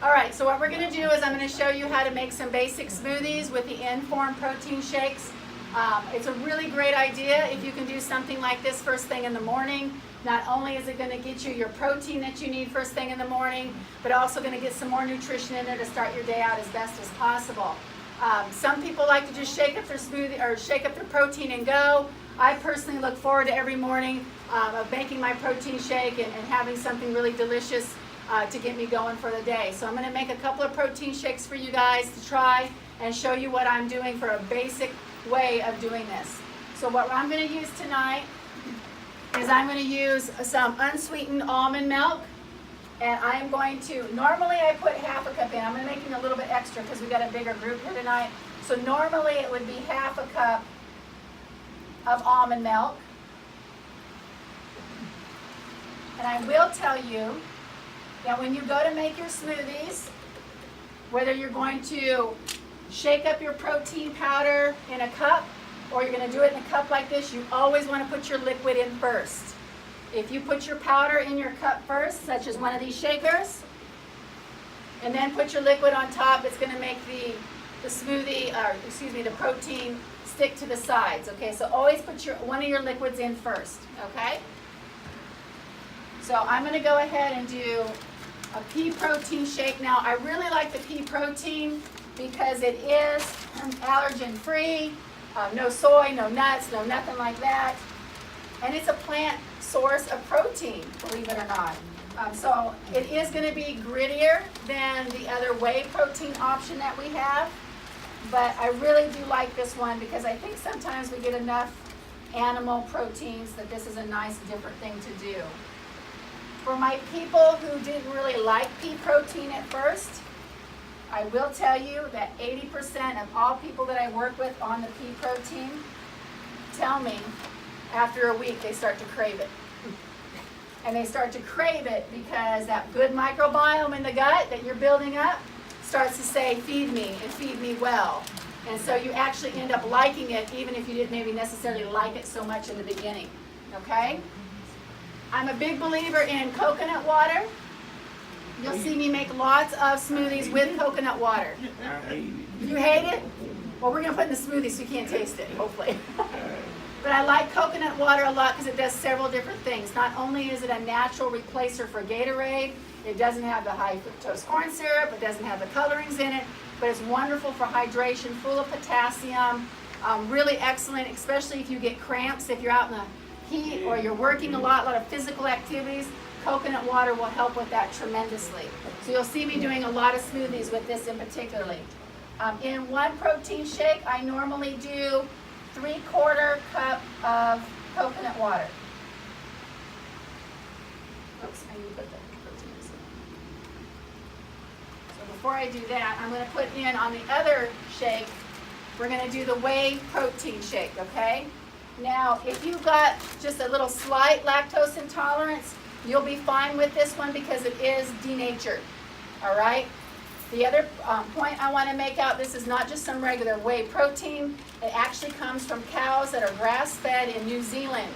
All right, so what we're going to do is I'm going to show you how to make some basic smoothies with the IN.Form protein shakes. It's a really great idea if you can do something like this first thing in the morning. Not only is it going to get you your protein that you need first thing in the morning, but also going to get some more nutrition in there to start your day out as best as possible. Some people like to just shake up their smoothie or shake up their protein and go. I personally look forward to every morning of making my protein shake and having something really delicious to get me going for the day. So I'm going to make a couple of protein shakes for you guys to try and show you what I'm doing for a basic way of doing this. So what I'm going to use tonight is I'm going to use some unsweetened almond milk, and I'm going to, normally I put half a cup in. I'm making a little bit extra because we got a bigger group here tonight. So normally it would be half a cup of almond milk. And I will tell you that when you go to make your smoothies, whether you're going to shake up your protein powder in a cup or you're going to do it in a cup like this, you always want to put your liquid in first. If you put your powder in your cup first, such as one of these shakers, and then put your liquid on top, it's going to make the smoothie, the protein stick to the sides. Okay, so always put one of your liquids in first. Okay. So I'm going to go ahead and do a pea protein shake. Now I really like the pea protein because it is allergen free, no soy, no nuts, no nothing like that. And it's a plant source of protein, believe it or not. So it is going to be grittier than the other whey protein option that we have. But I really do like this one because I think sometimes we get enough animal proteins that this is a nice different thing to do. For my people who didn't really like pea protein at first, I will tell you that 80% of all people that I work with on the pea protein tell me after a week they start to crave it. And they start to crave it because that good microbiome in the gut that you're building up starts to say, feed me and feed me well. And so you actually end up liking it even if you didn't maybe necessarily like it so much in the beginning. Okay? I'm a big believer in coconut water. You'll see me make lots of smoothies with coconut water. You hate it? Well, we're going to put it in the smoothie so you can't taste it, hopefully. But I like coconut water a lot because it does several different things. Not only is it a natural replacer for Gatorade, it doesn't have the high fructose corn syrup, it doesn't have the colorings in it, but it's wonderful for hydration, full of potassium, really excellent, especially if you get cramps, if you're out in the heat or you're working a lot of physical activities. Coconut water will help with that tremendously. So you'll see me doing a lot of smoothies with this in particularly. In one protein shake, I normally do 3/4 cup of coconut water. Oops, I need to put the protein in. So before I do that, I'm going to put in on the other shake, we're going to do the whey protein shake, okay? Now, if you've got just a little slight lactose intolerance, you'll be fine with this one because it is denatured, all right? The other point I want to make out, this is not just some regular whey protein. It actually comes from cows that are grass-fed in New Zealand.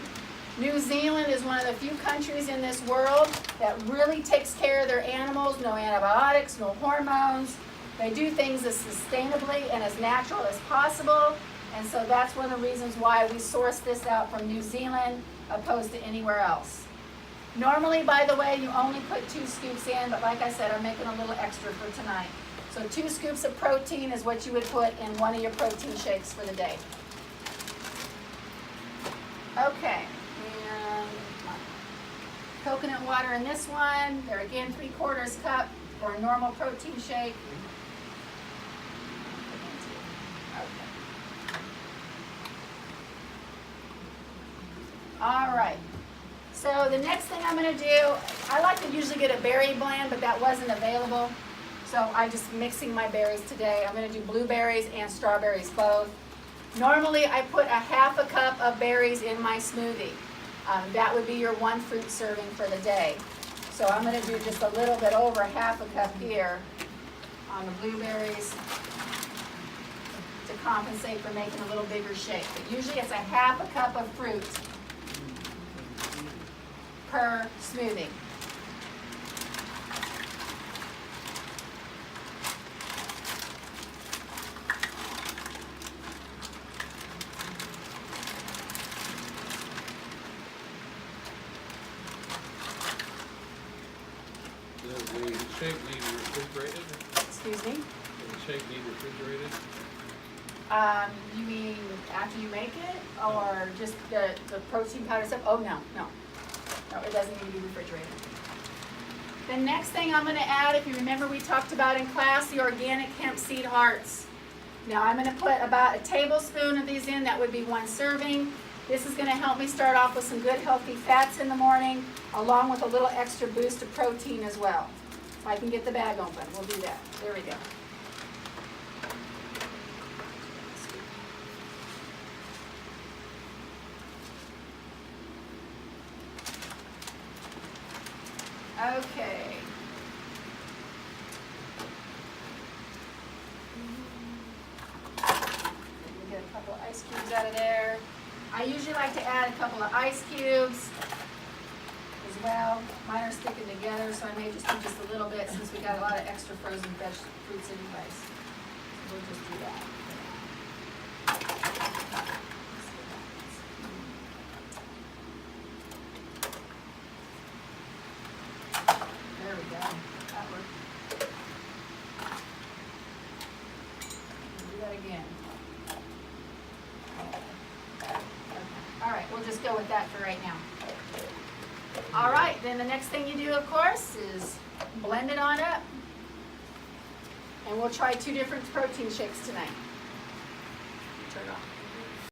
New Zealand is one of the few countries in this world that really takes care of their animals, no antibiotics, no hormones. They do things as sustainably and as natural as possible. And so that's one of the reasons why we source this out from New Zealand opposed to anywhere else. Normally, by the way, you only put 2 scoops in, but like I said, I'm making a little extra for tonight. So 2 scoops of protein is what you would put in one of your protein shakes for the day. Okay, and coconut water in this one. There again, 3/4 cup for a normal protein shake. All right, so the next thing I'm going to do, I like to usually get a berry blend, but that wasn't available. So I'm just mixing my berries today. I'm going to do blueberries and strawberries both. Normally I put a half a cup of berries in my smoothie. That would be your 1 fruit serving for the day. So I'm going to do just a little bit over half a cup here on the blueberries to compensate for making a little bigger shake. But usually it's a half a cup of fruit per smoothie. the shake need refrigerated? Excuse me? Does the shake need refrigerated? You mean after you make it, or just the protein powder stuff? Oh, no, it doesn't need to be refrigerated. The next thing I'm gonna add, if you remember we talked about in class, the organic hemp seed hearts. Now I'm gonna put about a tablespoon of these in, that would be 1 serving. This is gonna help me start off with some good healthy fats in the morning, along with a little extra boost of protein as well. If I can get the bag open, we'll do that. There we go. Okay. Get a couple of ice cubes out of there. I usually like to add a couple of ice cubes as well. Mine are sticking together, so I may just do just a little bit since we got a lot of extra frozen fruits anyways. So we'll just do that. There we go. That worked. We'll do that again. All right, we'll just go with that for right now. All right, then the next thing you do, of course, is blend it on up. And we'll try 2 different protein shakes tonight. Turn it off.